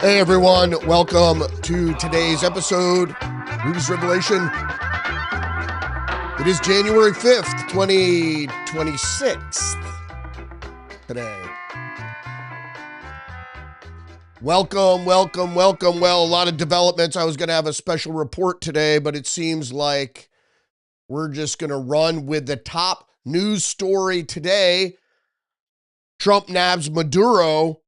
Hey everyone, welcome to today's episode, News Revelation. It is January 5th, 2026 today. Welcome. Well, a lot of developments. I was going to have a special report today, but it seems like we're just going to run with the top news story today. Trump nabs Maduro,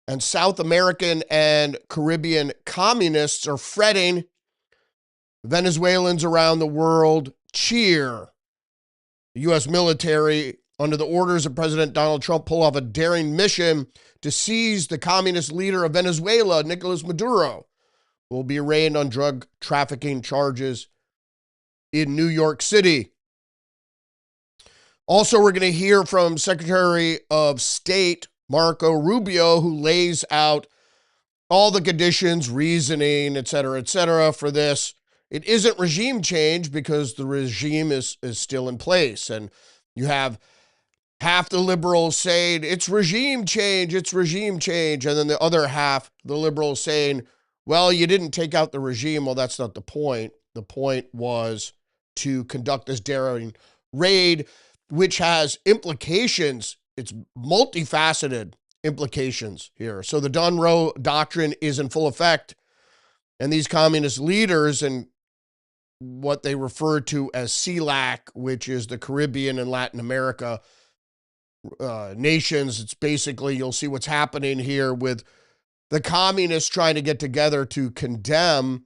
and South American and Caribbean communists are fretting. Venezuelans around the world cheer. The U.S. military, under the orders of President Donald Trump, pull off a daring mission to seize the communist leader of Venezuela, Nicolas Maduro, who will be arraigned on drug trafficking charges in New York City. Also, we're going to hear from Secretary of State Marco Rubio, who lays out all the conditions, reasoning, et cetera, for this. It isn't regime change because the regime is still in place. And you have half the liberals saying it's regime change. And then the other half, the liberals saying, well, you didn't take out the regime. Well, that's not the point. The point was to conduct this daring raid, which has implications. It's multifaceted implications here. So the Don-roe doctrine is in full effect, and these communist leaders and what they refer to as CELAC, which is the Caribbean and Latin America nations, it's basically, you'll see what's happening here with the communists trying to get together to condemn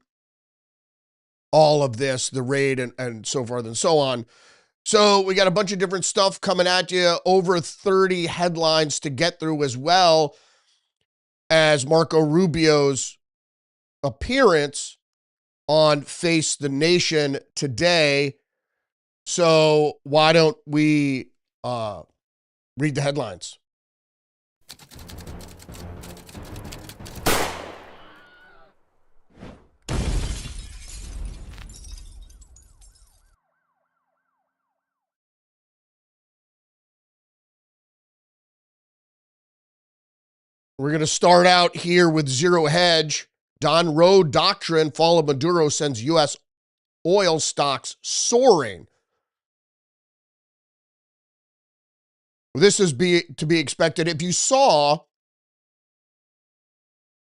all of this, the raid and so forth and so on. So we got a bunch of different stuff coming at you, over 30 headlines to get through, as well as Marco Rubio's appearance on Face the Nation today. So why don't we read the headlines? We're going to start out here with Zero Hedge. Don-roe doctrine, fall of Maduro sends U.S. oil stocks soaring. This is to be expected. If you saw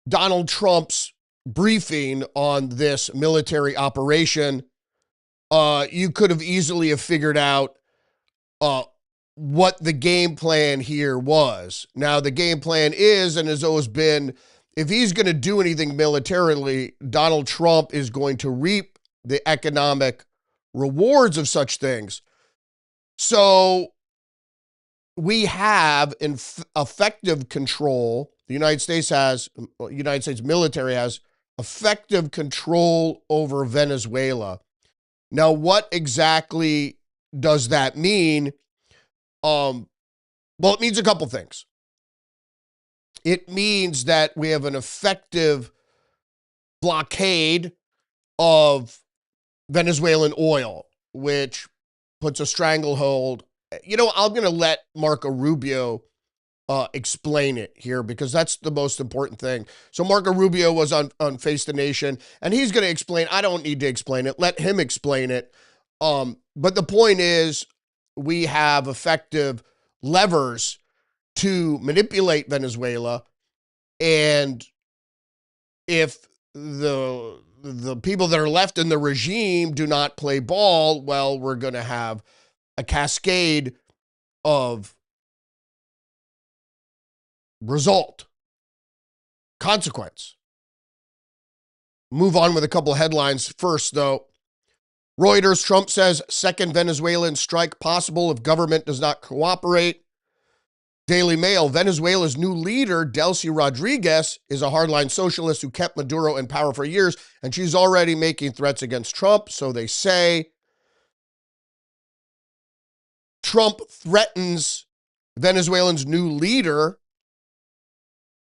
Donald Trump's briefing on this military operation, you could have easily have figured out what the game plan here was. Now, the game plan is, and has always been, if he's going to do anything militarily, Donald Trump is going to reap the economic rewards of such things. So we have effective control. The United States military has effective control over Venezuela. Now, what exactly does that mean? Well, it means a couple things. It means that we have an effective blockade of Venezuelan oil, which puts a stranglehold. You know, I'm going to let Marco Rubio explain it here, because that's the most important thing. So Marco Rubio was on Face the Nation, and he's going to explain. I don't need to explain it. Let him explain it. But the point is, we have effective levers to manipulate Venezuela, and if the people that are left in the regime do not play ball, well, we're going to have a cascade of consequence. Move on with a couple of headlines first, though. Reuters, Trump says second Venezuelan strike possible if government does not cooperate. Daily Mail, Venezuela's new leader, Delcy Rodriguez, is a hardline socialist who kept Maduro in power for years, and she's already making threats against Trump, so they say. Trump threatens Venezuela's new leader,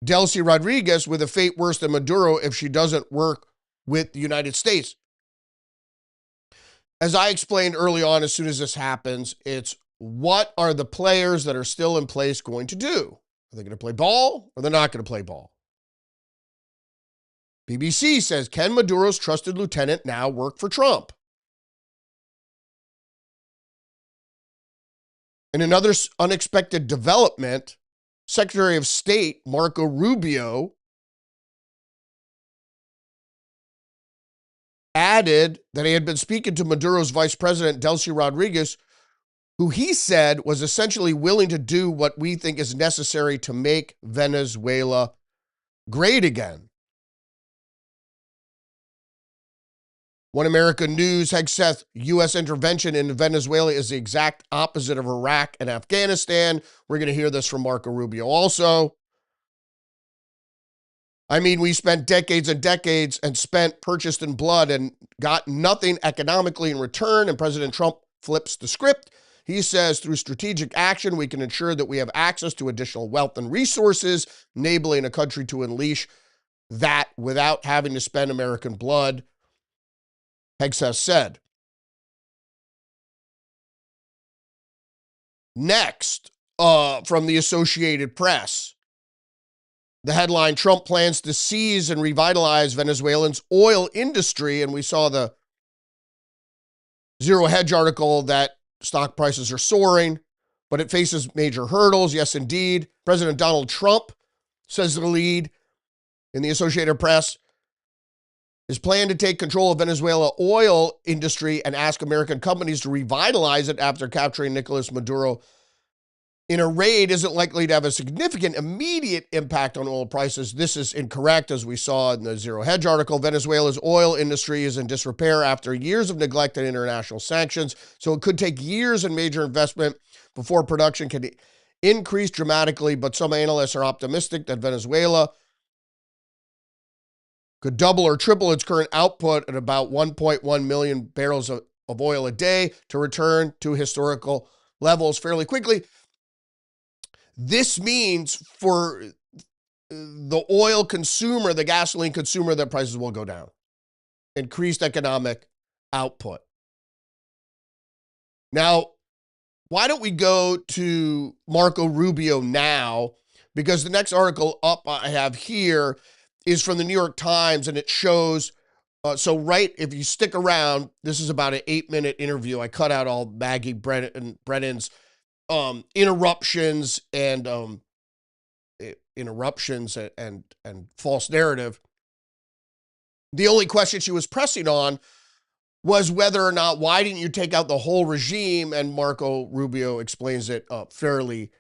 Delcy Rodriguez, with a fate worse than Maduro if she doesn't work with the United States. As I explained early on, as soon as this happens, it's what are the players that are still in place going to do? Are they going to play ball or they're not going to play ball? BBC says, can Maduro's trusted lieutenant now work for Trump? In another unexpected development, Secretary of State Marco Rubio added that he had been speaking to Maduro's vice president, Delcy Rodriguez, who he said was essentially willing to do what we think is necessary to make Venezuela great again. One American News says U.S. intervention in Venezuela is the exact opposite of Iraq and Afghanistan. We're going to hear this from Marco Rubio also. I mean, we spent decades and decades and purchased in blood and got nothing economically in return, and President Trump flips the script. He says, through strategic action, we can ensure that we have access to additional wealth and resources, enabling a country to unleash that without having to spend American blood, Hegseth said. Next, from the Associated Press, the headline, Trump plans to seize and revitalize Venezuela's oil industry. And we saw the Zero Hedge article that stock prices are soaring, but it faces major hurdles. Yes, indeed. President Donald Trump, says the lead in the Associated Press, his plan to take control of Venezuela oil industry and ask American companies to revitalize it after capturing Nicolas Maduro in a raid isn't likely to have a significant immediate impact on oil prices. This is incorrect, as we saw in the Zero Hedge article. Venezuela's oil industry is in disrepair after years of neglect and international sanctions, so it could take years and major investment before production can increase dramatically, but some analysts are optimistic that Venezuela could double or triple its current output at about 1.1 million barrels of oil a day to return to historical levels fairly quickly. This means for the oil consumer, the gasoline consumer, that prices will go down. Increased economic output. Now, why don't we go to Marco Rubio now? Because the next article up I have here is from the New York Times, and it shows, if you stick around, this is about an 8-minute interview. I cut out all Maggie Brennan's interruptions and false narrative. The only question she was pressing on was whether or not, why didn't you take out the whole regime? And Marco Rubio explains it fairly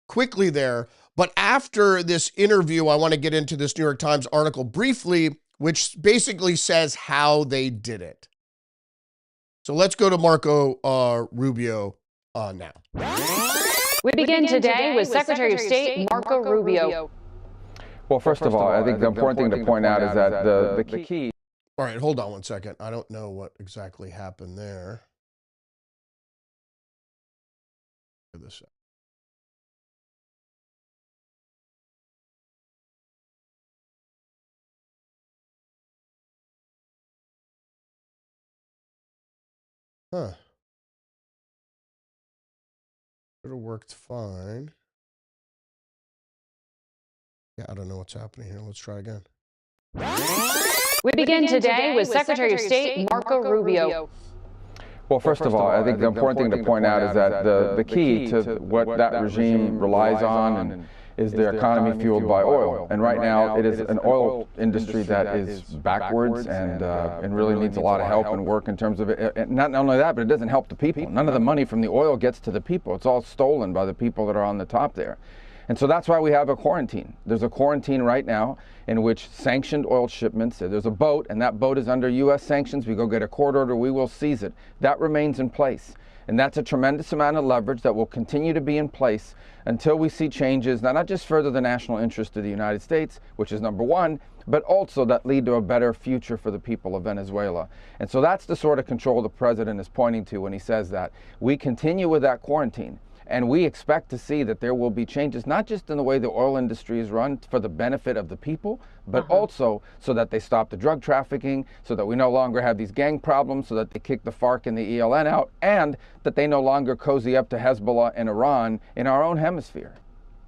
quickly there. But after this interview, I want to get into this New York Times article briefly, which basically says how they did it. So let's go to Marco Rubio now. We begin today with Secretary of State Marco Rubio. Well, first of all, I think the important thing to point out is that the key. All right, hold on one second. I don't know what exactly happened there. This up. Huh. Should have worked fine. Yeah, I don't know what's happening here. Let's try again. We begin today with Secretary of State Marco Rubio. Well, first of all, I think the important thing to point out is that the key to what that regime relies on is their economy fueled by oil. And right now, it is an oil industry that is backwards and really needs a lot of help and work in terms of it. And not only that, but it doesn't help the people. None of the money from the oil gets to the people. It's all stolen by the people that are on the top there. And so that's why we have a quarantine. There's a quarantine right now in which sanctioned oil shipments, there's a boat, and that boat is under U.S. sanctions. We go get a court order, we will seize it. That remains in place. And that's a tremendous amount of leverage that will continue to be in place until we see changes, not just further the national interest of the United States, which is number one, but also that lead to a better future for the people of Venezuela. And so that's the sort of control the president is pointing to when he says that. We continue with that quarantine. And we expect to see that there will be changes, not just in the way the oil industry is run for the benefit of the people, but also so that they stop the drug trafficking, so that we no longer have these gang problems, so that they kick the FARC and the ELN out, and that they no longer cozy up to Hezbollah and Iran in our own hemisphere.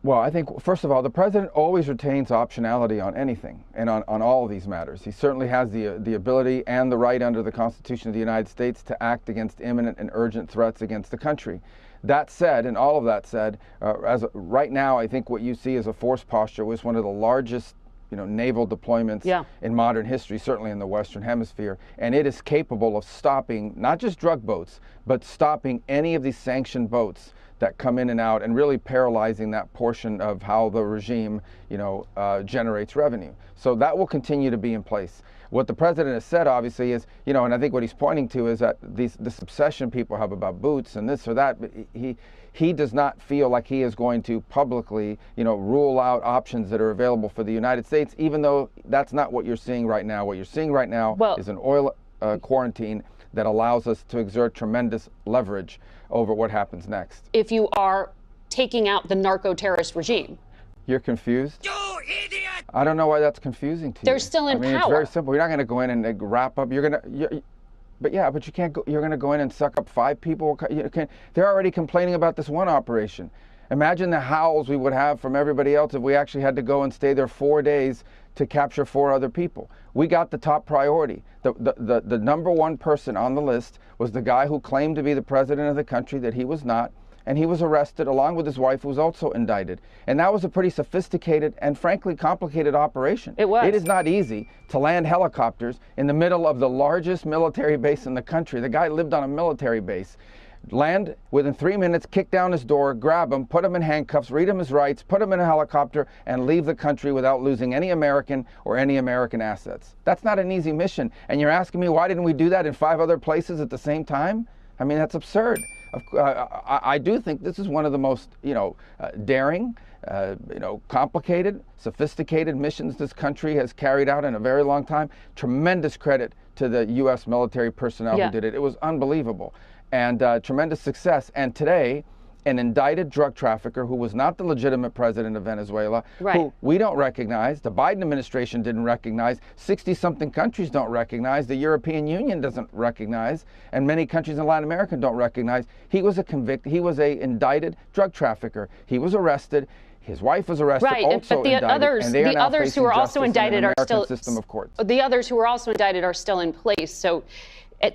Well, I think, first of all, the president always retains optionality on anything and on all of these matters. He certainly has the ability and the right under the Constitution of the United States to act against imminent and urgent threats against the country. That said, and all of that said, right now, I think what you see is a force posture was one of the largest naval deployments in modern history, certainly in the Western Hemisphere. And it is capable of stopping not just drug boats, but stopping any of these sanctioned boats that come in and out, and really paralyzing that portion of how the regime, generates revenue. So that will continue to be in place. What the president has said, obviously, is, and I think what he's pointing to is that this obsession people have about boots and this or that. But he does not feel like he is going to publicly, rule out options that are available for the United States, even though that's not what you're seeing right now. What you're seeing right now is an oil quarantine that allows us to exert tremendous leverage over what happens next. If you are taking out the narco-terrorist regime. You're confused? You idiot! I don't know why that's confusing to you. They're still in power. It's very simple. You're not going to go in and wrap up. But you can't go. You're going to go in and suck up 5 people. They're already complaining about this one operation. Imagine the howls we would have from everybody else if we actually had to go and stay there 4 days to capture 4 other people. We got the top priority. The number one person on the list was the guy who claimed to be the president of the country that he was not, and he was arrested along with his wife, who was also indicted. And that was a pretty sophisticated and frankly complicated operation. It was. It is not easy to land helicopters in the middle of the largest military base in the country. The guy lived on a military base. Land within 3 minutes, kick down his door, grab him, put him in handcuffs, read him his rights, put him in a helicopter, and leave the country without losing any American or any American assets. That's not an easy mission. And you're asking me, why didn't we do that in 5 other places at the same time? I mean, that's absurd. I do think this is one of the most, daring, complicated, sophisticated missions this country has carried out in a very long time. Tremendous credit to the U.S. military personnel who did it. It was unbelievable. And tremendous success. And today, an indicted drug trafficker who was not the legitimate president of Venezuela, who we don't recognize, the Biden administration didn't recognize, 60-something countries don't recognize, the European Union doesn't recognize, and many countries in Latin America don't recognize. He was a indicted drug trafficker. He was arrested. His wife was arrested, also but the indicted, others who are also indicted are still system of courts. The others who are also indicted are still in place. So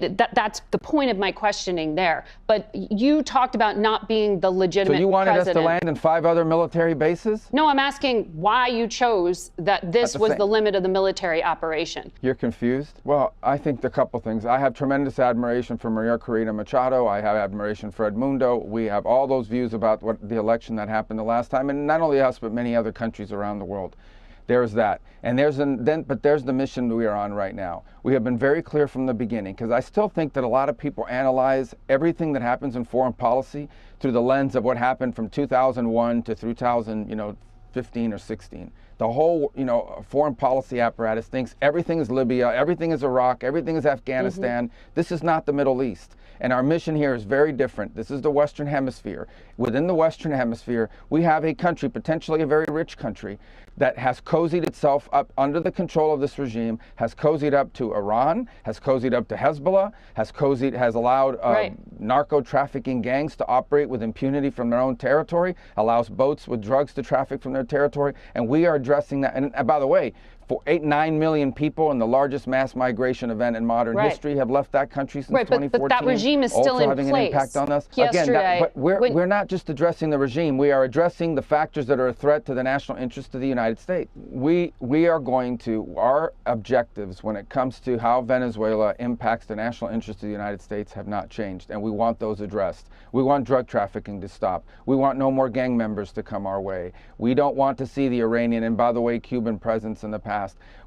that's the point of my questioning there. But you talked about not being the legitimate president. So you wanted us to land in 5 other military bases? No, I'm asking why you chose that this was the limit of the military operation. You're confused? Well, I think a couple things. I have tremendous admiration for Maria Corina Machado. I have admiration for Edmundo. We have all those views about what the election that happened the last time, and not only us, but many other countries around the world. There's that. And there's the mission we are on right now. We have been very clear from the beginning, because I still think that a lot of people analyze everything that happens in foreign policy through the lens of what happened from 2001 to 2015 or 16. The whole, foreign policy apparatus thinks everything is Libya, everything is Iraq, everything is Afghanistan. This is not the Middle East. And our mission here is very different. This is the Western Hemisphere. Within the Western Hemisphere, we have a country, potentially a very rich country, that has cozied itself up under the control of this regime, has cozied up to Iran, has cozied up to Hezbollah, has allowed narco trafficking gangs to operate with impunity from their own territory, allows boats with drugs to traffic from their territory, and we are addressing that. And by the way, 9 million people in the largest mass migration event in modern history have left that country since 2014. But that regime is still in having place. An impact on us. Yesterday, but we're not just addressing the regime. We are addressing the factors that are a threat to the national interest of the United States. We are going to, our objectives when it comes to how Venezuela impacts the national interest of the United States have not changed, and we want those addressed. We want drug trafficking to stop. We want no more gang members to come our way. We don't want to see the Iranian, and by the way, Cuban presence in the past.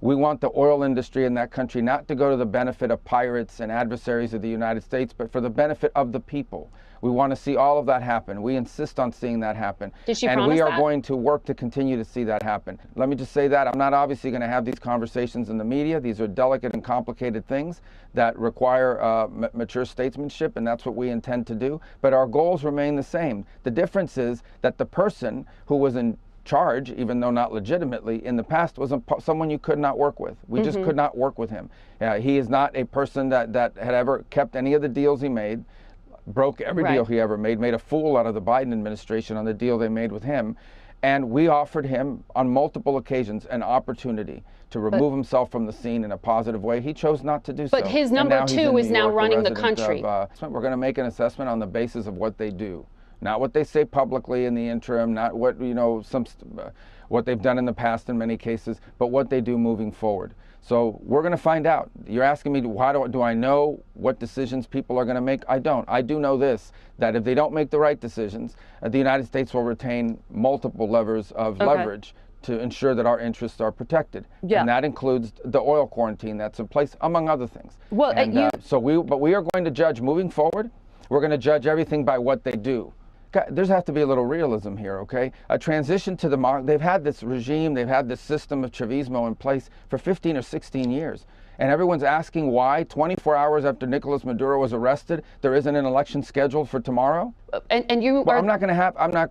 We want the oil industry in that country not to go to the benefit of pirates and adversaries of the United States, but for the benefit of the people. We want to see all of that happen. We insist on seeing that happen. Did she and promise we are that? going to work to continue to see that happen. Let me just say that I'm not obviously going to have these conversations in the media. These are delicate and complicated things that require mature statesmanship, and that's what we intend to do. But our goals remain the same. The difference is that the person who was in charge, even though not legitimately, in the past was someone you could not work with. We just could not work with him. He is not a person that had ever kept any of the deals he made, broke every deal he ever made a fool out of the Biden administration on the deal they made with him. And we offered him on multiple occasions an opportunity to remove himself from the scene in a positive way. He chose not to do so. But his number two is now running the country. We're going to make an assessment on the basis of what they do, not what they say publicly in the interim, not what what they've done in the past in many cases, but what they do moving forward. So we're going to find out. You're asking me, do I know what decisions people are going to make? I don't. I do know this, that if they don't make the right decisions, the United States will retain multiple levers of leverage to ensure that our interests are protected. Yeah. And that includes the oil quarantine that's in place, among other things. Well, but we are going to judge moving forward. We're going to judge everything by what they do. There has to be a little realism here, okay? A transition to they've had this regime, they've had this system of Chavismo in place for 15 or 16 years. And everyone's asking why 24 hours after Nicolas Maduro was arrested, there isn't an election scheduled for tomorrow? I'm not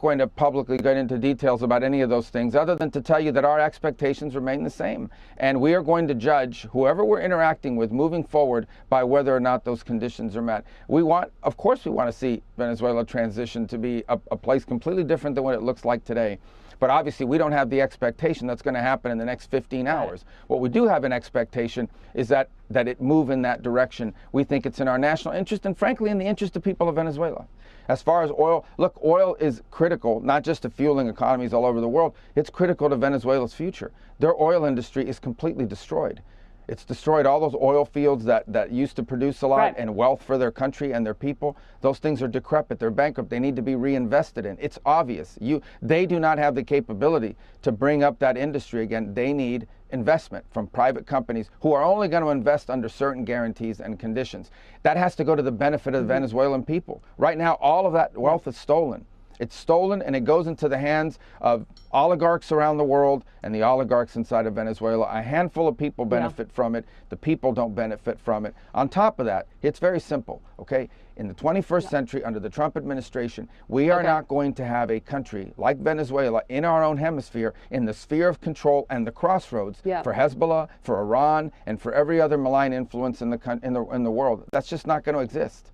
going to publicly get into details about any of those things other than to tell you that our expectations remain the same. And we are going to judge whoever we're interacting with moving forward by whether or not those conditions are met. Of course we want to see Venezuela transition to be a place completely different than what it looks like today. But obviously, we don't have the expectation that's going to happen in the next 15 hours. What we do have an expectation is that it move in that direction. We think it's in our national interest and, frankly, in the interest of people of Venezuela. As far as oil, look, oil is critical, not just to fueling economies all over the world. It's critical to Venezuela's future. Their oil industry is completely destroyed. It's destroyed all those oil fields that used to produce a lot and wealth for their country and their people. Those things are decrepit. They're bankrupt. They need to be reinvested in. It's obvious. They do not have the capability to bring up that industry again. They need investment from private companies who are only going to invest under certain guarantees and conditions. That has to go to the benefit of the Venezuelan people. Right now, all of that wealth is stolen. It's stolen and it goes into the hands of oligarchs around the world and the oligarchs inside of Venezuela. A handful of people benefit from it. The people don't benefit from it. On top of that, it's very simple, okay? In the 21st century, under the Trump administration, we are not going to have a country like Venezuela in our own hemisphere, in the sphere of control and the crossroads for Hezbollah, for Iran, and for every other malign influence in the world. That's just not going to exist.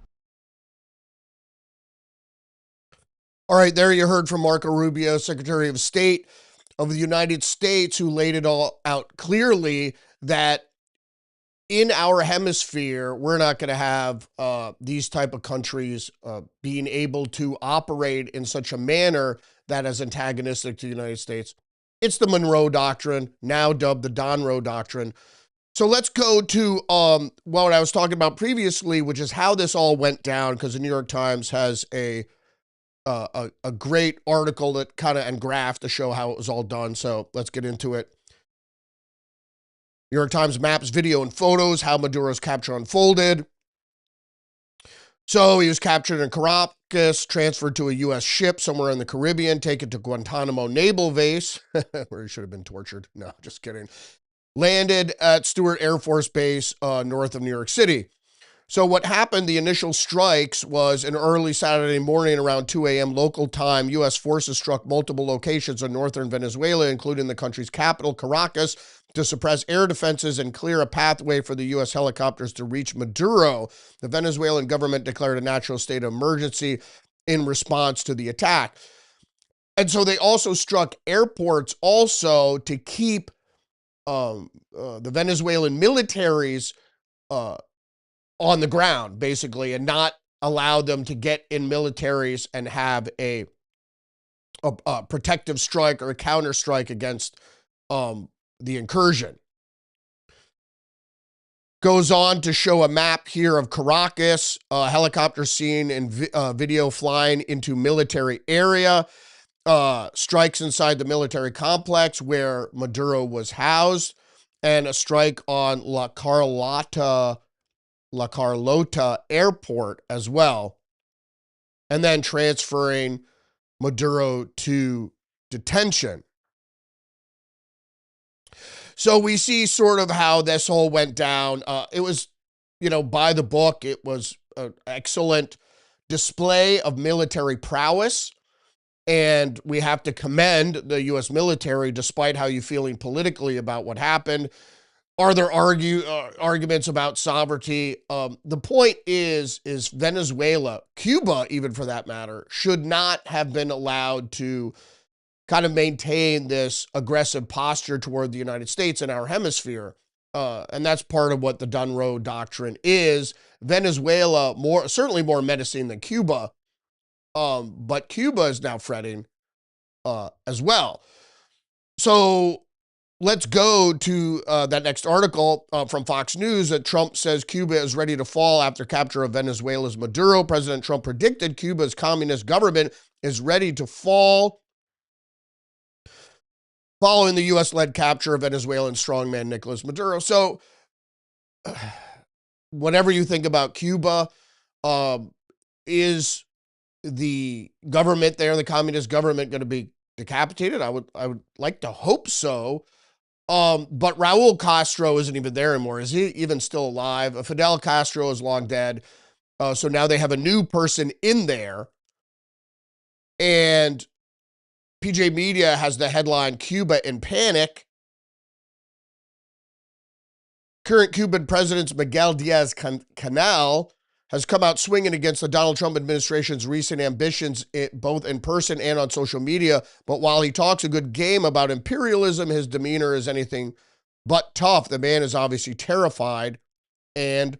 All right, there you heard from Marco Rubio, Secretary of State of the United States, who laid it all out clearly that in our hemisphere, we're not going to have these type of countries being able to operate in such a manner that is antagonistic to the United States. It's the Monroe Doctrine, now dubbed the Don-roe Doctrine. So let's go to what I was talking about previously, which is how this all went down, because the New York Times has a great article that and graph to show how it was all done. So let's get into it. New York Times maps video and photos, how Maduro's capture unfolded. So he was captured in Caracas, transferred to a U.S. ship somewhere in the Caribbean, taken to Guantanamo Naval Base, where he should have been tortured. No, just kidding. Landed at Stewart Air Force Base north of New York City. So what happened, the initial strikes was an early Saturday morning around 2 a.m. local time. U.S. forces struck multiple locations in northern Venezuela, including the country's capital, Caracas, to suppress air defenses and clear a pathway for the U.S. helicopters to reach Maduro. The Venezuelan government declared a natural state of emergency in response to the attack. And so they also struck airports also to keep the Venezuelan militaries on the ground, basically, and not allow them to get in militaries and have a protective strike or a counter strike against the incursion. Goes on to show a map here of Caracas, helicopter seen in video flying into military area, strikes inside the military complex where Maduro was housed, and a strike on La Carlota Airport as well, and then transferring Maduro to detention. So we see sort of how this all went down. It was, by the book. It was an excellent display of military prowess, and we have to commend the U.S. military, despite how you're feeling politically about what happened. Are there arguments about sovereignty? The point is Venezuela, Cuba, even for that matter, should not have been allowed to kind of maintain this aggressive posture toward the United States and our hemisphere. And that's part of what the Don-roe doctrine is. Venezuela, certainly more menacing than Cuba, but Cuba is now fretting as well. So let's go to that next article from Fox News that Trump says Cuba is ready to fall after capture of Venezuela's Maduro. President Trump predicted Cuba's communist government is ready to fall following the U.S.-led capture of Venezuelan strongman Nicolas Maduro. So whatever you think about Cuba, is the government there, the communist government, going to be decapitated? I would like to hope so. But Raul Castro isn't even there anymore. Is he even still alive? Fidel Castro is long dead. So now they have a new person in there. And PJ Media has the headline, Cuba in Panic. Current Cuban President Miguel Diaz-Canel has come out swinging against the Donald Trump administration's recent ambitions, both in person and on social media. But while he talks a good game about imperialism, his demeanor is anything but tough. The man is obviously terrified, and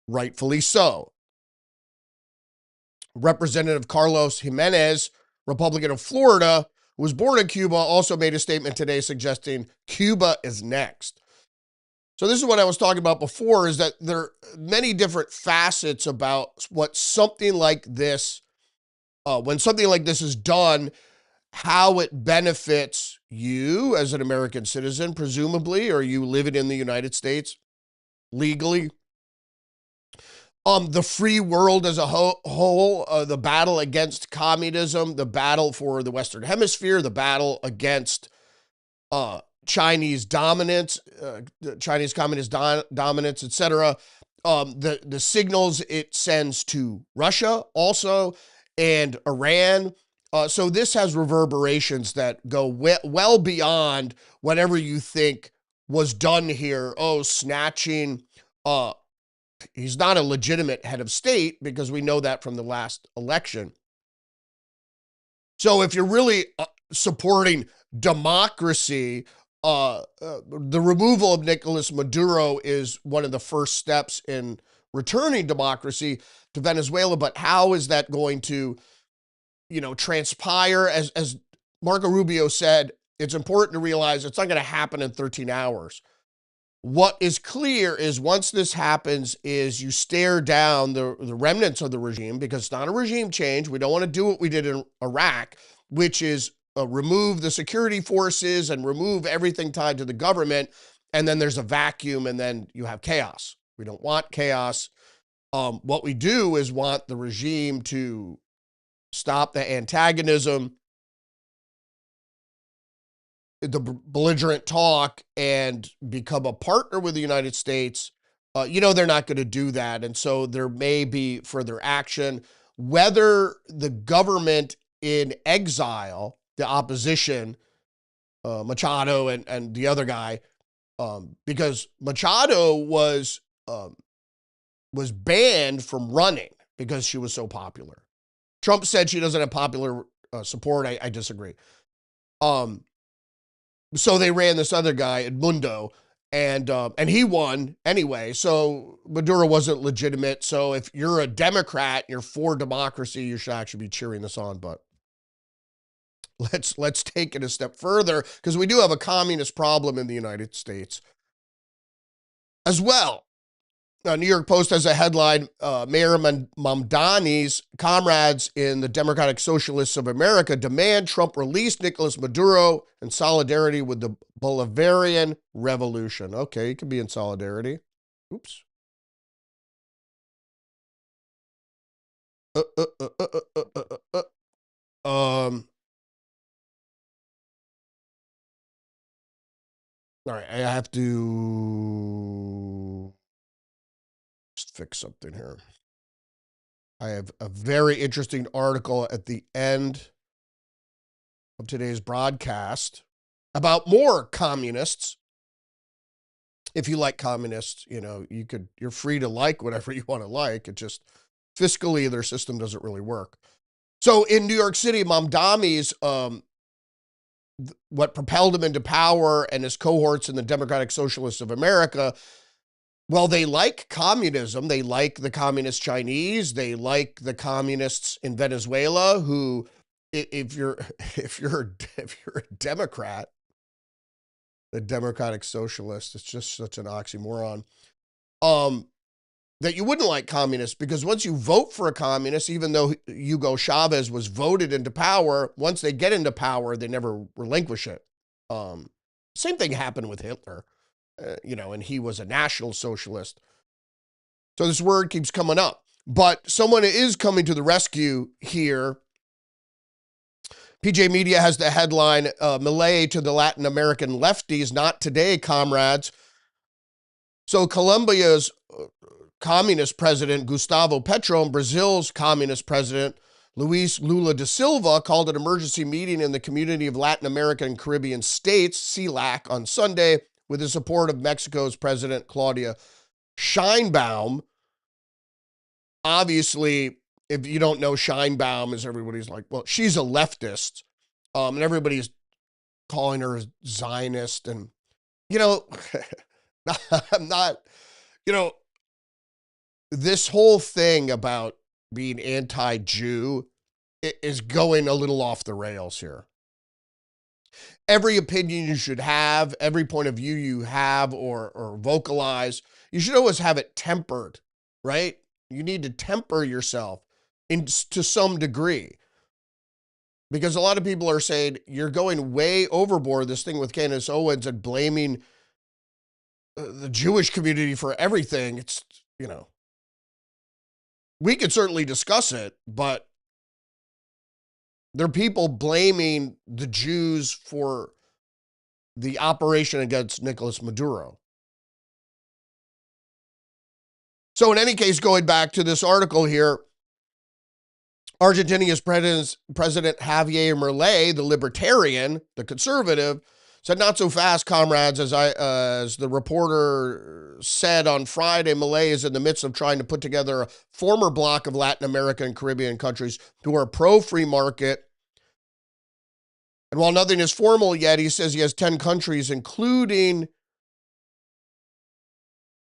rightfully so. Representative Carlos Jimenez, Republican of Florida, who was born in Cuba, also made a statement today suggesting Cuba is next. So this is what I was talking about before, is that there are many different facets about what something like this, when something like this is done, how it benefits you as an American citizen, presumably, or you living in the United States legally. The free world as a whole, the battle against communism, the battle for the Western Hemisphere, the battle against Chinese dominance, Chinese communist dominance, etc. The signals it sends to Russia also, and Iran. So this has reverberations that go well beyond whatever you think was done here. Oh, snatching. He's not a legitimate head of state, because we know that from the last election. So if you're really supporting democracy, the removal of Nicolas Maduro is one of the first steps in returning democracy to Venezuela. But how is that going to, transpire? As Marco Rubio said, it's important to realize it's not going to happen in 13 hours. What is clear is once this happens is you stare down the remnants of the regime, because it's not a regime change. We don't want to do what we did in Iraq, which is remove the security forces and remove everything tied to the government, and then there's a vacuum, and then you have chaos. We don't want chaos. What we do is want the regime to stop the antagonism, the belligerent talk, and become a partner with the United States. They're not going to do that. And so there may be further action. Whether the government in exile, the opposition, Machado and the other guy, because Machado was banned from running because she was so popular. Trump said she doesn't have popular support. I disagree. So they ran this other guy, Edmundo, and he won anyway. So Maduro wasn't legitimate. So if you're a Democrat, you're for democracy, you should actually be cheering this on. But let's take it a step further, because we do have a communist problem in the United States as well. New York Post has a headline, Mayor Mamdani's comrades in the Democratic Socialists of America demand Trump release Nicolas Maduro in solidarity with the Bolivarian Revolution. Okay, you can be in solidarity. Oops. All right, I have to just fix something here. I have a very interesting article at the end of today's broadcast about more communists. If you like communists, you're free to like whatever you want to like. It just fiscally, their system doesn't really work. So in New York City, Mamdani's, what propelled him into power and his cohorts in the Democratic Socialists of America, well, they like communism. They like the communist Chinese. They like the communists in Venezuela who, if you're a Democrat, a Democratic Socialist, it's just such an oxymoron. That you wouldn't like communists, because once you vote for a communist, even though Hugo Chavez was voted into power, once they get into power, they never relinquish it. Same thing happened with Hitler, and he was a National Socialist. So this word keeps coming up. But someone is coming to the rescue here. PJ Media has the headline, Milei to the Latin American lefties, not today, comrades. So Colombia's communist president Gustavo Petro and Brazil's communist president Luis Lula da Silva called an emergency meeting in the Community of Latin American and Caribbean States, CELAC, on Sunday with the support of Mexico's President Claudia Sheinbaum. Obviously, if you don't know Sheinbaum, as everybody's like, well, she's a leftist, and everybody's calling her a Zionist, and, I'm not, this whole thing about being anti-Jew is going a little off the rails here. Every opinion you should have, every point of view you have or vocalize, you should always have it tempered, right? You need to temper yourself to some degree. Because a lot of people are saying you're going way overboard, this thing with Candace Owens and blaming the Jewish community for everything. It's, we could certainly discuss it, but there are people blaming the Jews for the operation against Nicolas Maduro. So in any case, going back to this article here, Argentina's President Javier Milei, the libertarian, the conservative, said, not so fast, comrades. As the reporter said on Friday, Milei is in the midst of trying to put together a former bloc of Latin American and Caribbean countries who are pro-free market. And while nothing is formal yet, he says he has 10 countries, including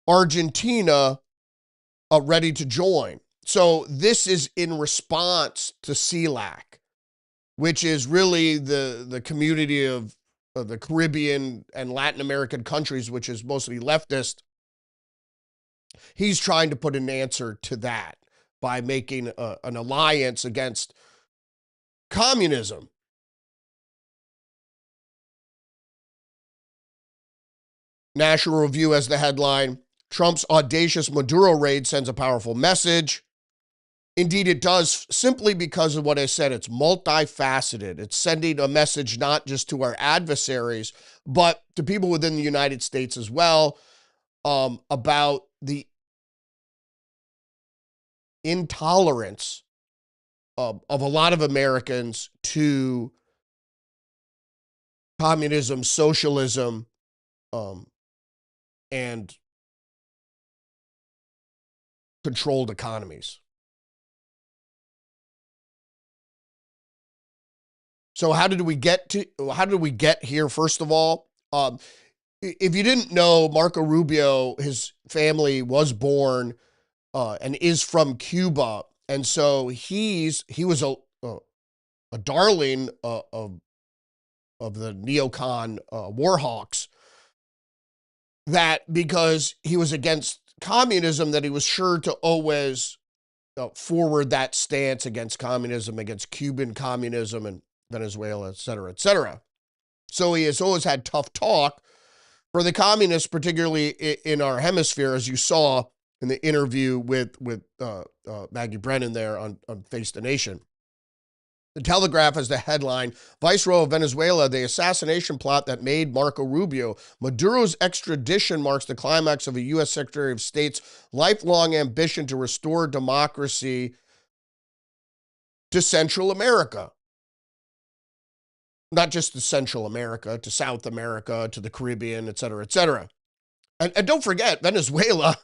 Argentina, ready to join. So this is in response to CELAC, which is really the community of the Caribbean and Latin American countries, which is mostly leftist. He's trying to put an answer to that by making an alliance against communism. National Review has the headline, Trump's audacious Maduro raid sends a powerful message. Indeed, it does, simply because of what I said. It's multifaceted. It's sending a message not just to our adversaries, but to people within the United States as well, about the intolerance of a lot of Americans to communism, socialism, and controlled economies. So how did we get here? First of all, if you didn't know, Marco Rubio, his family was born and is from Cuba, and so he was a darling of the neocon war hawks. That because he was against communism, that he was sure to always forward that stance against communism, against Cuban communism and Venezuela, et cetera, et cetera. So he has always had tough talk for the communists, particularly in our hemisphere, as you saw in the interview with Maggie Brennan there on Face the Nation. The Telegraph has the headline, Viceroy of Venezuela, the assassination plot that made Marco Rubio. Maduro's extradition marks the climax of a U.S. Secretary of State's lifelong ambition to restore democracy to Central America. Not just to Central America, to South America, to the Caribbean, et cetera, et cetera. And don't forget, Venezuela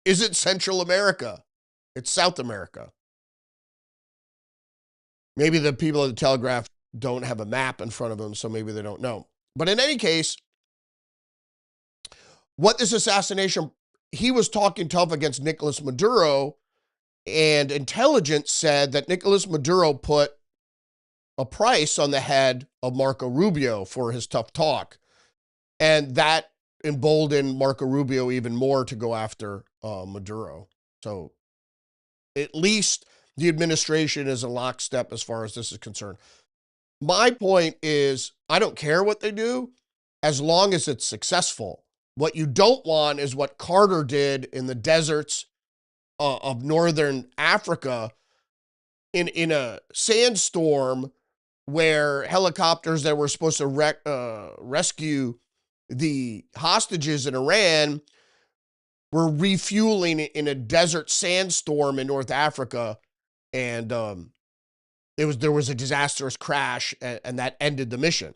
isn't Central America. It's South America. Maybe the people at the Telegraph don't have a map in front of them, so maybe they don't know. But in any case, what this assassination, he was talking tough against Nicolas Maduro, and intelligence said that Nicolas Maduro put a price on the head of Marco Rubio for his tough talk. And that emboldened Marco Rubio even more to go after Maduro. So at least the administration is a lockstep as far as this is concerned. My point is, I don't care what they do as long as it's successful. What you don't want is what Carter did in the deserts of northern Africa in a sandstorm where helicopters that were supposed to rescue the hostages in Iran were refueling in a desert sandstorm in North Africa, and there was a disastrous crash, and that ended the mission.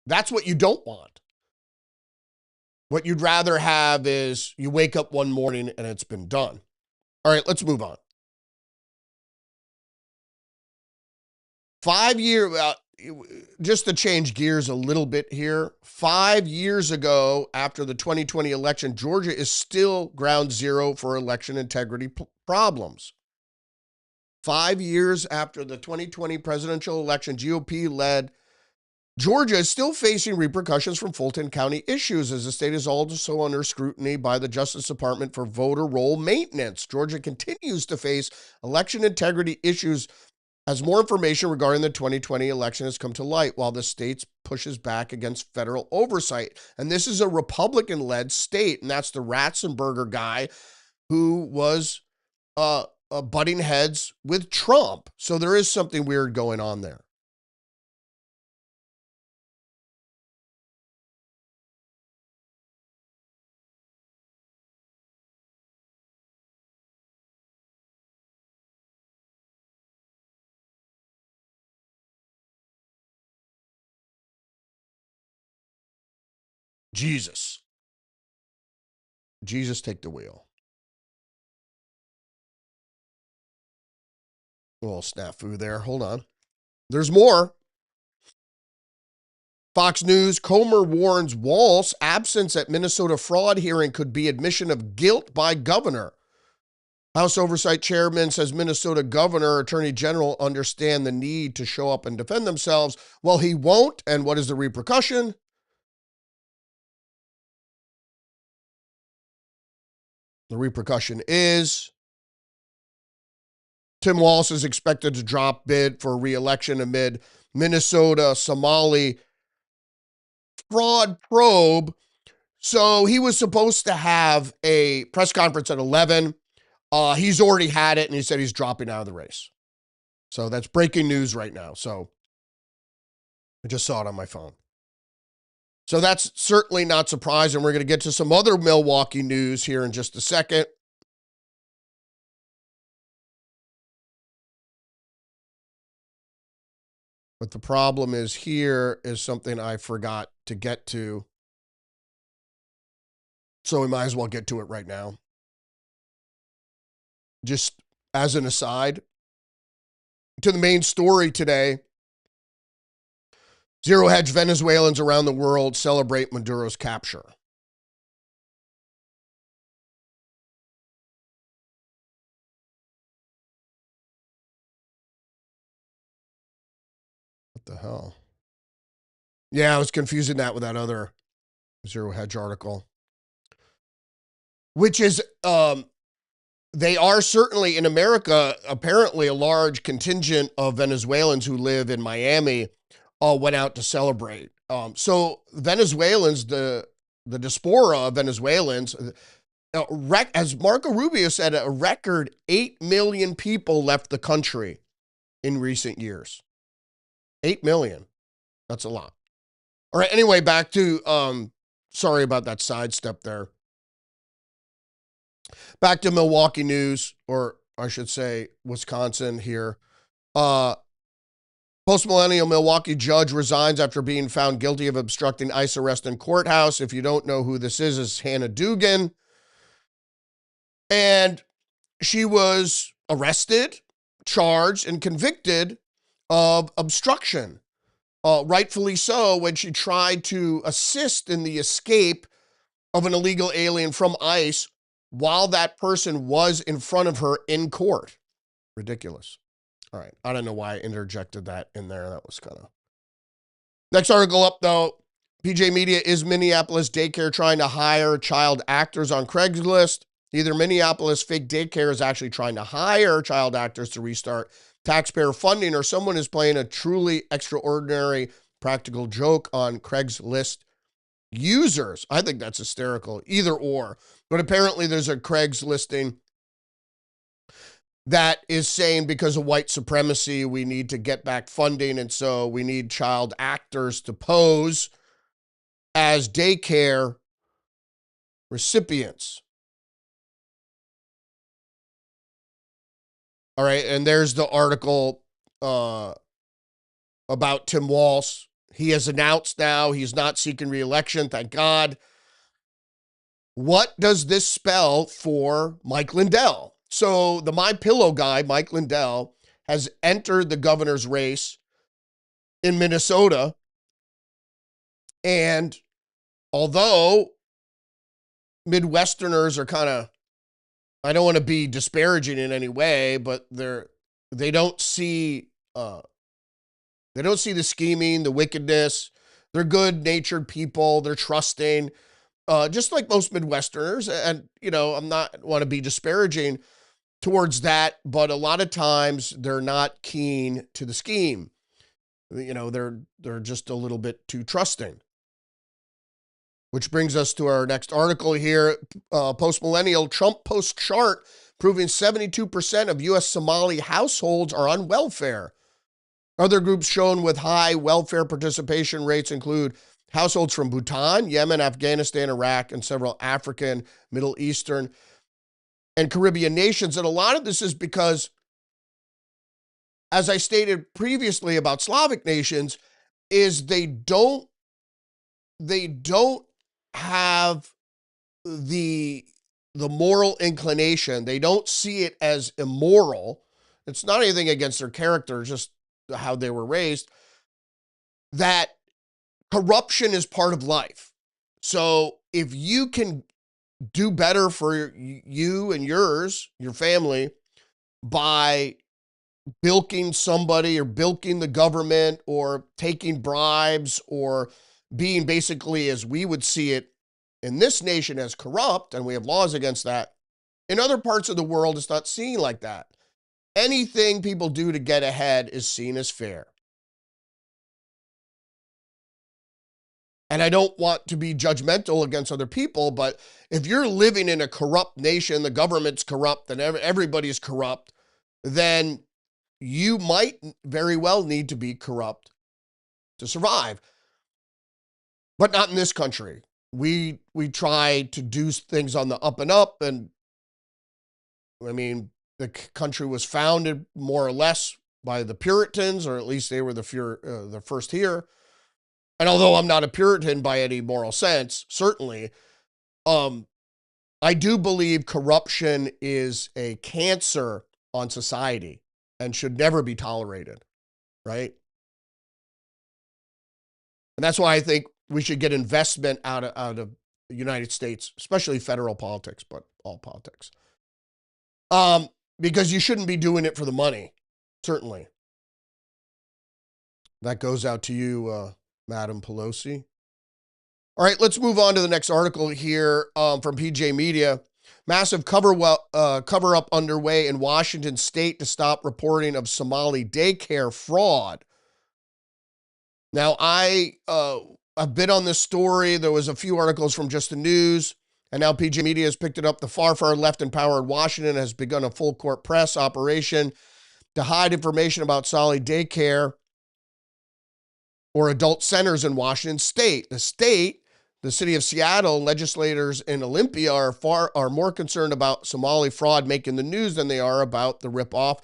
That's what you don't want. What you'd rather have is you wake up one morning and it's been done. All right, let's move on. 5 years, just to change gears a little bit here, 5 years ago, after the 2020 election, Georgia is still ground zero for election integrity problems. 5 years after the 2020 presidential election, GOP-led Georgia is still facing repercussions from Fulton County issues, as the state is also under scrutiny by the Justice Department for voter roll maintenance. Georgia continues to face election integrity issues as more information regarding the 2020 election has come to light, while the state pushes back against federal oversight. And this is a Republican-led state, and that's the Ratzenberger guy who was butting heads with Trump. So there is something weird going on there. Jesus, take the wheel. A little snafu there. Hold on. There's more. Fox News, Comer warns Walz absence at Minnesota fraud hearing could be admission of guilt by governor. House Oversight Chairman says Minnesota Governor, Attorney General understand the need to show up and defend themselves. Well, he won't. And what is the repercussion? The repercussion is Tim Walz is expected to drop bid for re-election amid Minnesota Somali fraud probe. So he was supposed to have a press conference at 11. He's already had it, and he said he's dropping out of the race. So that's breaking news right now. So I just saw it on my phone. So that's certainly not surprising. We're going to get to some other Milwaukee news here in just a second. But the problem is here is something I forgot to get to. So we might as well get to it right now. Just as an aside, to the main story today, Zero Hedge Venezuelans around the world celebrate Maduro's capture. What the hell? Yeah, I was confusing that with that other Zero Hedge article. Which is, they are certainly in America, apparently a large contingent of Venezuelans who live in Miami went out to celebrate. So Venezuelans, the diaspora of Venezuelans, as Marco Rubio said, a record 8 million people left the country in recent years. 8 million. That's a lot. All right, anyway, back to, sorry about that sidestep there. Back to Milwaukee news, or I should say Wisconsin here. Post-millennial Milwaukee judge resigns after being found guilty of obstructing ICE arrest in courthouse. If you don't know who this is Hannah Dugan. And she was arrested charged and convicted of obstruction. Rightfully so, when she tried to assist in the escape of an illegal alien from ICE while that person was in front of her in court. Ridiculous. All right. I don't know why I interjected that in there. That was kind of... Next article up, though. PJ Media, is Minneapolis daycare trying to hire child actors on Craigslist? Either Minneapolis fake daycare is actually trying to hire child actors to restart taxpayer funding, or someone is playing a truly extraordinary practical joke on Craigslist users. I think that's hysterical. Either or. But apparently there's a Craigslisting that is saying because of white supremacy, we need to get back funding, and so we need child actors to pose as daycare recipients. All right, and there's the article about Tim Walz. He has announced now he's not seeking re-election, thank God. What does this spell for Mike Lindell? So the MyPillow guy, Mike Lindell, has entered the governor's race in Minnesota. And although Midwesterners are kind of, I don't want to be disparaging in any way, but they don't see the scheming, the wickedness. They're good-natured people. They're trusting, just like most Midwesterners. And, I'm not want to be disparaging towards that, but a lot of times they're not keen to the scheme. They're just a little bit too trusting. Which brings us to our next article here. Post-millennial Trump post chart proving 72% of U.S. Somali households are on welfare. Other groups shown with high welfare participation rates include households from Bhutan, Yemen, Afghanistan, Iraq, and several African, Middle Eastern, and Caribbean nations. And a lot of this is because, as I stated previously about Slavic nations, is they don't have the moral inclination. They don't see it as immoral. It's not anything against their character, just how they were raised, that corruption is part of life. So if you can do better for you and yours, your family, by bilking somebody or bilking the government or taking bribes or being basically, as we would see it in this nation, as corrupt, and we have laws against that. In other parts of the world, it's not seen like that. Anything people do to get ahead is seen as fair. And I don't want to be judgmental against other people, but if you're living in a corrupt nation, the government's corrupt, and everybody's corrupt, then you might very well need to be corrupt to survive. But not in this country. We try to do things on the up and up, and I mean, the country was founded more or less by the Puritans, or at least they were the first here. And although I'm not a Puritan by any moral sense, certainly, I do believe corruption is a cancer on society and should never be tolerated, right? And that's why I think we should get investment out of the United States, especially federal politics, but all politics. Because you shouldn't be doing it for the money, certainly. That goes out to you, Madam Pelosi. All right, let's move on to the next article here from PJ Media. Massive cover-up underway in Washington state to stop reporting of Somali daycare fraud. Now, I've been on this story. There was a few articles from Just the News, and now PJ Media has picked it up. The far left in power in Washington has begun a full-court press operation to hide information about Somali daycare or adult centers in Washington state. The city of Seattle, legislators in Olympia are more concerned about Somali fraud making the news than they are about the ripoff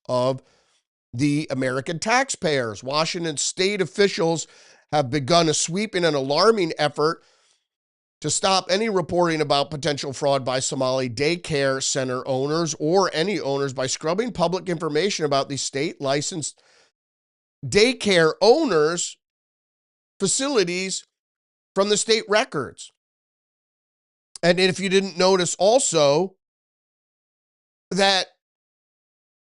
of the American taxpayers. Washington state officials have begun a sweeping and alarming effort to stop any reporting about potential fraud by Somali daycare center owners or any owners by scrubbing public information about these state-licensed daycare owners' facilities from the state records. And if you didn't notice also that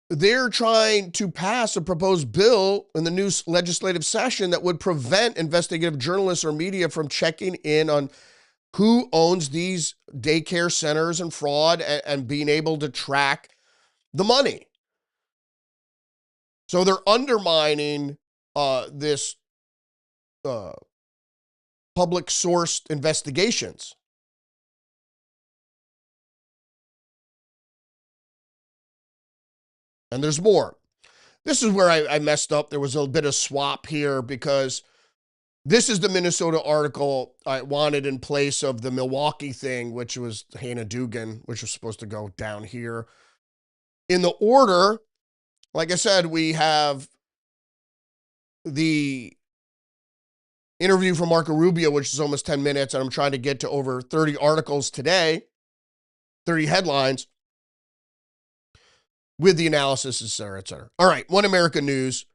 they're trying to pass a proposed bill in the new legislative session that would prevent investigative journalists or media from checking in on who owns these daycare centers and fraud and being able to track the money. So they're undermining this public sourced investigations. And there's more. This is where I messed up. There was a bit of swap here because this is the Minnesota article I wanted in place of the Milwaukee thing, which was Hannah Dugan, which was supposed to go down here. In the order, like I said, we have the interview from Marco Rubio, which is almost 10 minutes, and I'm trying to get to over 30 articles today, 30 headlines, with the analysis, et cetera, et cetera. All right, One America News.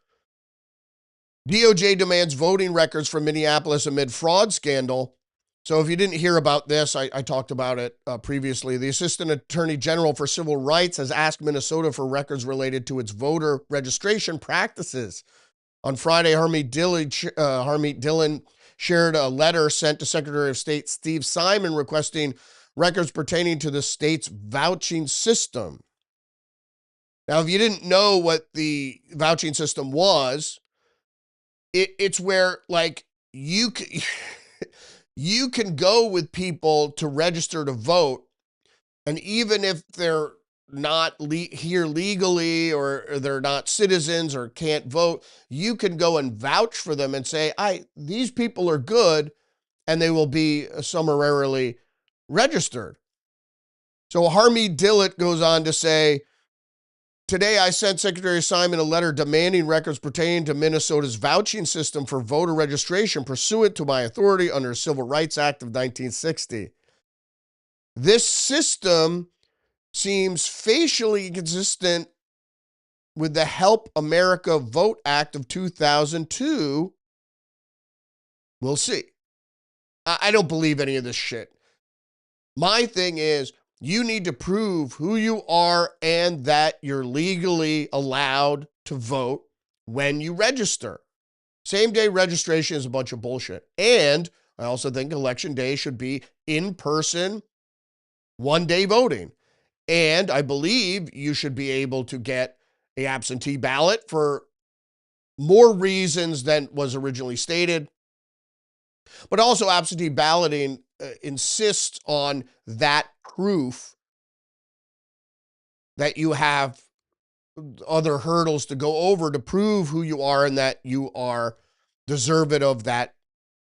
DOJ demands voting records from Minneapolis amid fraud scandal. So if you didn't hear about this, I talked about it previously. The Assistant Attorney General for Civil Rights has asked Minnesota for records related to its voter registration practices. On Friday, Harmeet Dillon shared a letter sent to Secretary of State Steve Simon requesting records pertaining to the state's vouching system. Now, if you didn't know what the vouching system was, it's where, like, you can go with people to register to vote, and even if they're not here legally or they're not citizens or can't vote, you can go and vouch for them and say, these people are good, and they will be summarily registered. So Harmeet Dillon goes on to say, today I sent Secretary Simon a letter demanding records pertaining to Minnesota's vouching system for voter registration pursuant to my authority under the Civil Rights Act of 1960. This system seems facially consistent with the Help America Vote Act of 2002. We'll see. I don't believe any of this shit. My thing is, you need to prove who you are and that you're legally allowed to vote when you register. Same-day registration is a bunch of bullshit. And I also think Election Day should be in-person, one-day voting. And I believe you should be able to get an absentee ballot for more reasons than was originally stated. But also absentee balloting insists on that proof that you have other hurdles to go over to prove who you are and that you are deserving of that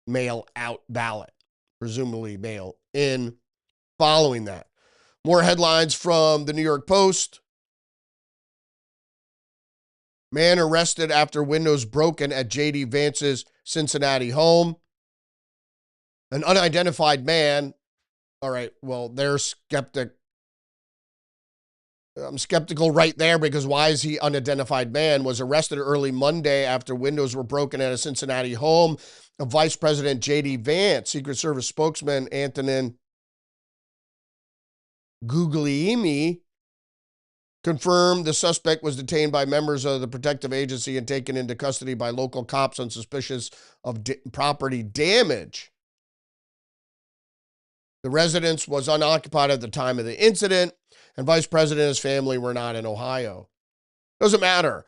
mail-out ballot, presumably mail-in following that. More headlines from the New York Post. Man arrested after windows broken at J.D. Vance's Cincinnati home. An unidentified man. All right, well, they're skeptic. I'm skeptical right there because why is he unidentified man? Was arrested early Monday after windows were broken at a Cincinnati home of Vice President J.D. Vance. Secret Service spokesman Antonin Guglielmi confirmed the suspect was detained by members of the protective agency and taken into custody by local cops on suspicion of property damage. The residence was unoccupied at the time of the incident, and Vice President and his family were not in Ohio. Doesn't matter.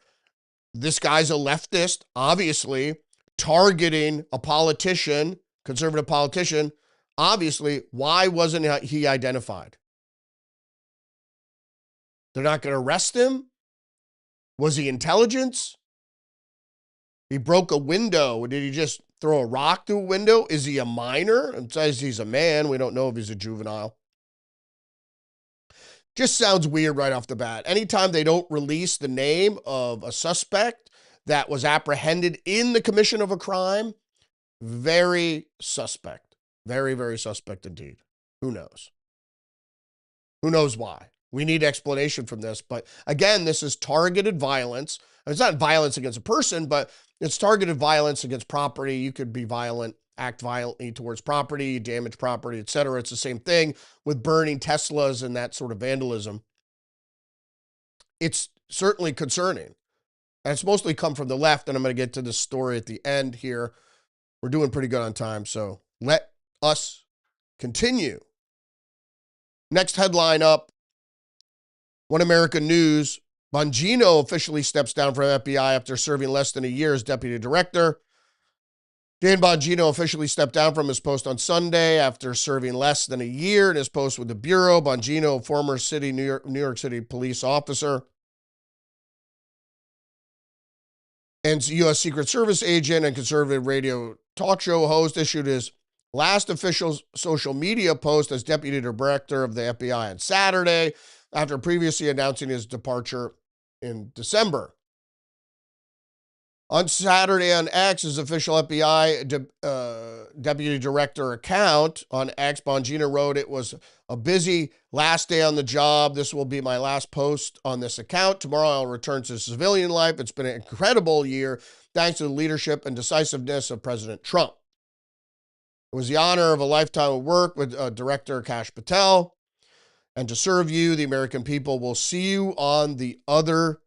This guy's a leftist, obviously, targeting a politician, conservative politician. Obviously, why wasn't he identified? They're not going to arrest him? Was he intelligence? He broke a window. Did he just throw a rock through a window? Is he a minor? It says he's a man. We don't know if he's a juvenile. Just sounds weird right off the bat. Anytime they don't release the name of a suspect that was apprehended in the commission of a crime, very suspect. Very, very suspect indeed. Who knows? Who knows why? We need explanation from this. But again, this is targeted violence. It's not violence against a person, but it's targeted violence against property. You could be violent, act violently towards property, damage property, etc. It's the same thing with burning Teslas and that sort of vandalism. It's certainly concerning. And it's mostly come from the left, and I'm going to get to this story at the end here. We're doing pretty good on time, so let us continue. Next headline up, One American News. Bongino officially steps down from FBI after serving less than a year as deputy director. Dan Bongino officially stepped down from his post on Sunday after serving less than a year in his post with the Bureau. Bongino, former New York City police officer and U.S. Secret Service agent and conservative radio talk show host, issued his last official social media post as deputy director of the FBI on Saturday, after previously announcing his departure in December. On Saturday on X, his official FBI deputy director account on X, Bongino wrote, "It was a busy last day on the job. This will be my last post on this account. Tomorrow I'll return to civilian life. It's been an incredible year, thanks to the leadership and decisiveness of President Trump. It was the honor of a lifetime of work with Director Kash Patel, and to serve you, the American people. Will see you on the other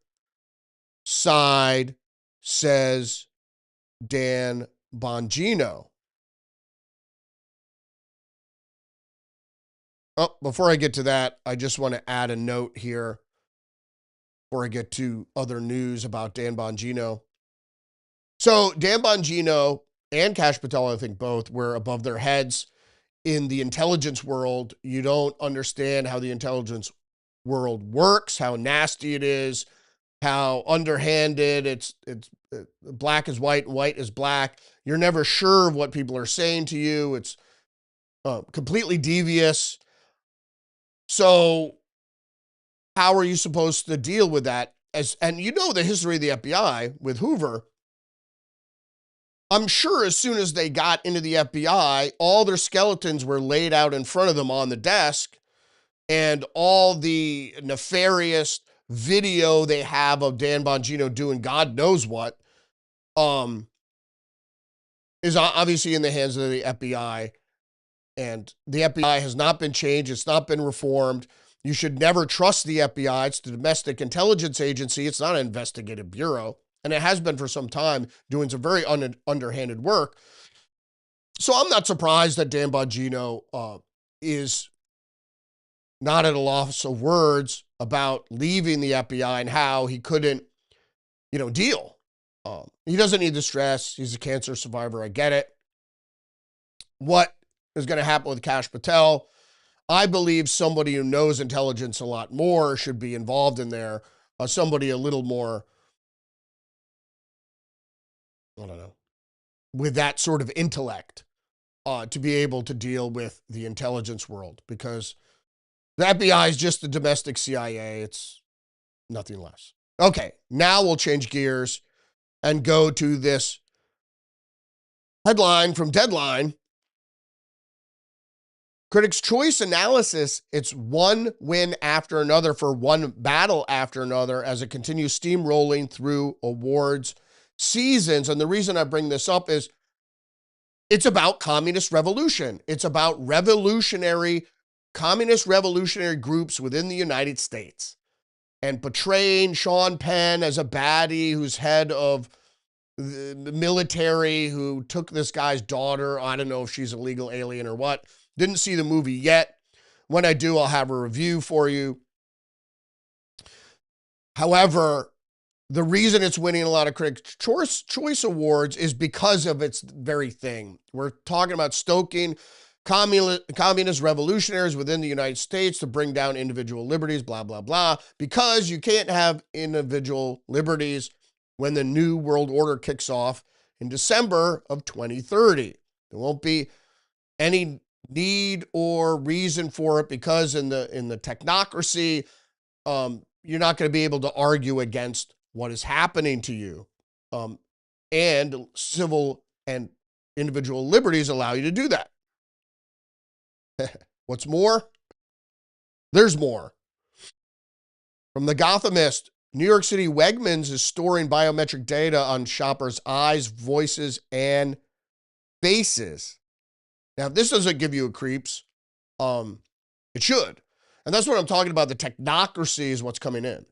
side," says Dan Bongino. Oh, before I get to that, I just want to add a note here before I get to other news about Dan Bongino. So Dan Bongino and Kash Patel, I think both, were above their heads in the intelligence world. You don't understand how the intelligence world works, how nasty it is, how underhanded it's black is white and white is black. You're never sure of what people are saying to you. It's completely devious. So how are you supposed to deal with that? And you know the history of the FBI with Hoover. I'm sure as soon as they got into the FBI, all their skeletons were laid out in front of them on the desk, and all the nefarious video they have of Dan Bongino doing God knows what is obviously in the hands of the FBI. And the FBI has not been changed. It's not been reformed. You should never trust the FBI. It's the domestic intelligence agency. It's not an investigative bureau. And it has been for some time, doing some very underhanded work. So I'm not surprised that Dan Bongino is not at a loss of words about leaving the FBI and how he couldn't, deal. He doesn't need the stress. He's a cancer survivor. I get it. What is going to happen with Kash Patel? I believe somebody who knows intelligence a lot more should be involved in there. Somebody a little more, I don't know, with that sort of intellect to be able to deal with the intelligence world, because the FBI is just the domestic CIA. It's nothing less. Okay, now we'll change gears and go to this headline from Deadline. Critics' Choice analysis, it's one win after another for one battle after another as it continues steamrolling through awards seasons. And the reason I bring this up is it's about communist revolution. It's about communist revolutionary groups within the United States, and portraying Sean Penn as a baddie who's head of the military who took this guy's daughter. I don't know if she's a legal alien or what. Didn't see the movie yet. When I do, I'll have a review for you. However, the reason it's winning a lot of Critics' Choice awards is because of its very thing. We're talking about stoking communist revolutionaries within the United States to bring down individual liberties, blah, blah, blah, because you can't have individual liberties when the New World Order kicks off in December of 2030. There won't be any need or reason for it, because in the technocracy, you're not going to be able to argue against what is happening to you. And civil and individual liberties allow you to do that. What's more? There's more. From the Gothamist, New York City Wegmans is storing biometric data on shoppers' eyes, voices, and faces. Now, if this doesn't give you a creeps, it should. And that's what I'm talking about. The technocracy is what's coming in.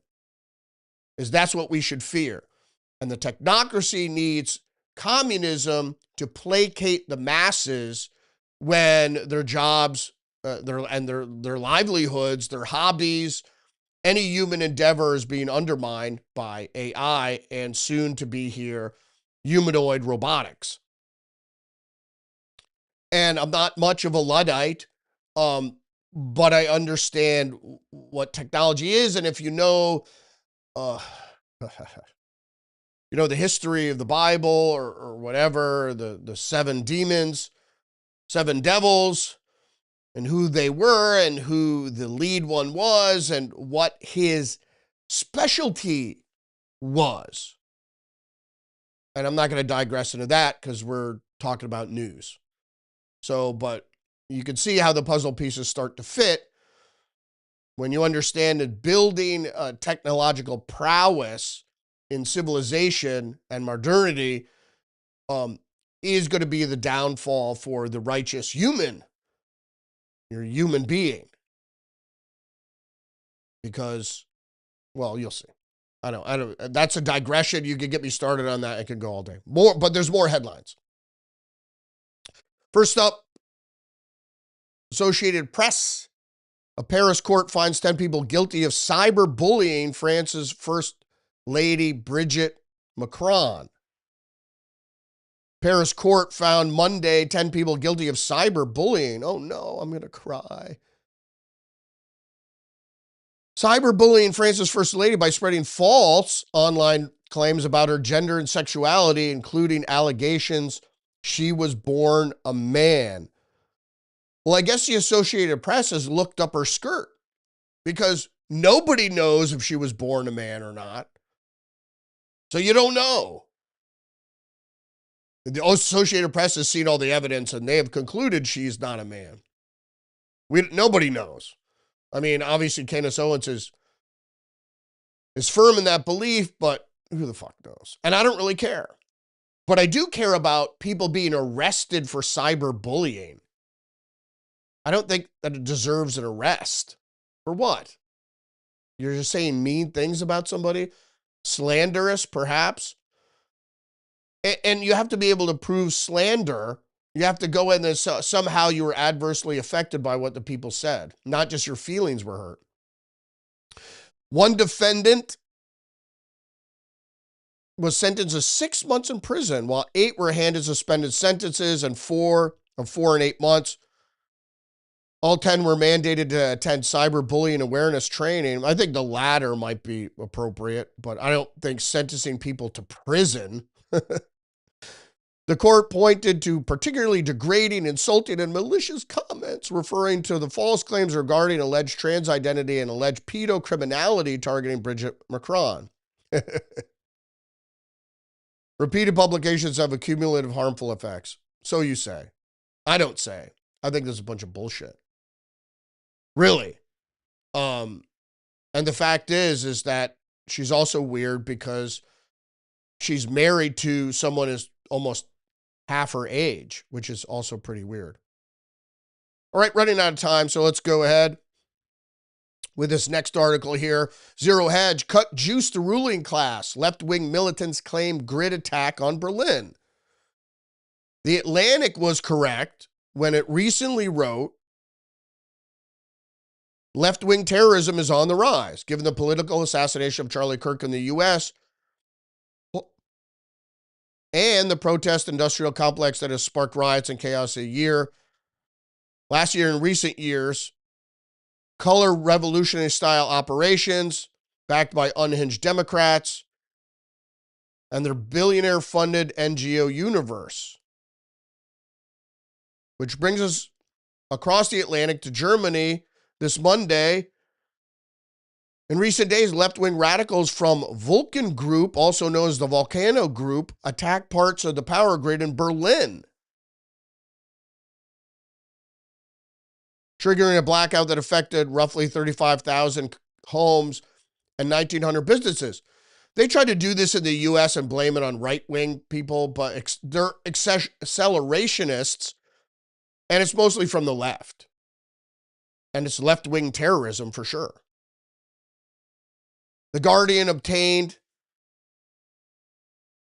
That's what we should fear. And the technocracy needs communism to placate the masses when their jobs, their livelihoods, their hobbies, any human endeavor is being undermined by AI and soon to be here humanoid robotics. And I'm not much of a Luddite, but I understand what technology is. And if you know, the history of the Bible or whatever, the seven demons, seven devils, and who they were and who the lead one was and what his specialty was. And I'm not going to digress into that because we're talking about news. So, but you can see how the puzzle pieces start to fit when you understand that building technological prowess in civilization and modernity is going to be the downfall for the righteous human. You're a human being. Because, well, you'll see. I don't. That's a digression. You could get me started on that. I could go all day. But there's more headlines. First up, Associated Press. A Paris court finds 10 people guilty of cyberbullying France's First Lady Brigitte Macron. Paris court found Monday 10 people guilty of cyberbullying. Oh no, I'm going to cry. Cyberbullying France's First Lady by spreading false online claims about her gender and sexuality, including allegations she was born a man. Well, I guess the Associated Press has looked up her skirt because nobody knows if she was born a man or not. So you don't know. The Associated Press has seen all the evidence and they have concluded she's not a man. Nobody knows. I mean, obviously, Candace Owens is firm in that belief, but who the fuck knows? And I don't really care. But I do care about people being arrested for cyberbullying. I don't think that it deserves an arrest. For what? You're just saying mean things about somebody? Slanderous, perhaps? And you have to be able to prove slander. You have to go in and somehow you were adversely affected by what the people said, not just your feelings were hurt. One defendant was sentenced to 6 months in prison, while 8 were handed suspended sentences and 4 and 8 months. All 10 were mandated to attend cyberbullying awareness training. I think the latter might be appropriate, but I don't think sentencing people to prison. The court pointed to particularly degrading, insulting, and malicious comments referring to the false claims regarding alleged trans identity and alleged pedocriminality targeting Brigitte Macron. Repeated publications have accumulative harmful effects. So you say. I don't say. I think there's a bunch of bullshit. Really. And the fact is that she's also weird because she's married to someone who's almost half her age, which is also pretty weird. All right, running out of time, so let's go ahead with this next article here. Zero Hedge, cut juice to ruling class. Left-wing militants claim grid attack on Berlin. The Atlantic was correct when it recently wrote, left-wing terrorism is on the rise, given the political assassination of Charlie Kirk in the U.S., and the protest industrial complex that has sparked riots and chaos last year and recent years, color revolutionary style operations backed by unhinged Democrats and their billionaire funded NGO universe. Which brings us across the Atlantic to Germany this Monday. In recent days, left-wing radicals from Vulcan Group, also known as the Volcano Group, attacked parts of the power grid in Berlin. triggering a blackout that affected roughly 35,000 homes and 1,900 businesses. They tried to do this in the U.S. and blame it on right-wing people, but they're accelerationists, and it's mostly from the left. And it's left-wing terrorism for sure. The Guardian obtained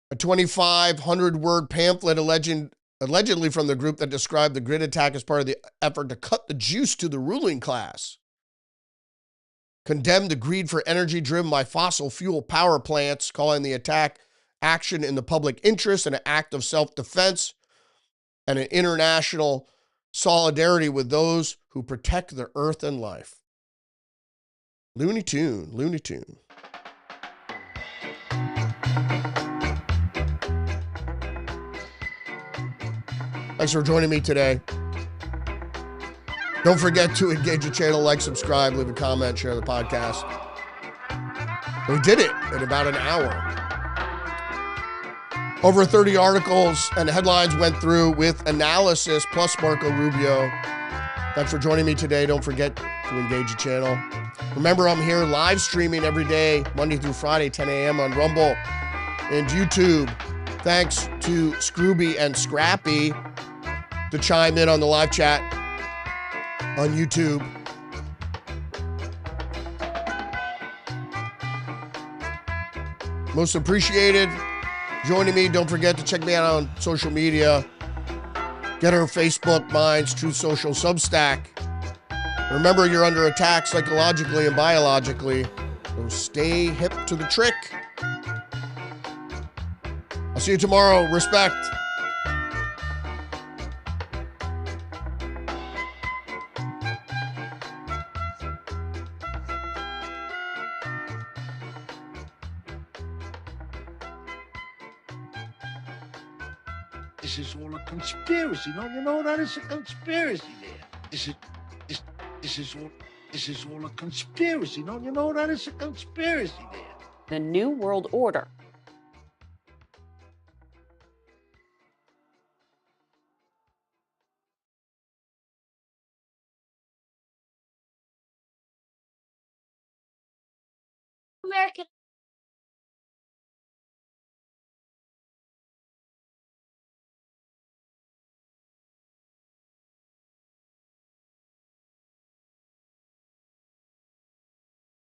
a 2,500-word pamphlet allegedly from the group that described the grid attack as part of the effort to cut the juice to the ruling class. Condemned the greed for energy driven by fossil fuel power plants, calling the attack action in the public interest and an act of self-defense and an international solidarity with those who protect the earth and life. Looney Tune, Looney Tune. Thanks for joining me today. Don't forget to engage the channel, like, subscribe, leave a comment, share the podcast. We did it in about an hour. Over 30 articles and headlines went through with analysis, plus Marco Rubio. Thanks for joining me today. Don't forget to engage the channel. Remember, I'm here live streaming every day, Monday through Friday, 10 a.m. on Rumble and YouTube. Thanks to Scrooby and Scrappy to chime in on the live chat on YouTube. Most appreciated. Joining me. Don't forget to check me out on social media. Get our Facebook, Minds, Truth Social, Substack. Remember, you're under attack psychologically and biologically, so stay hip to the trick. I'll see you tomorrow. Respect. This is all a conspiracy. Don't you know that it's a conspiracy there? This is all a conspiracy. Don't you know that it's a conspiracy there? The New World Order. American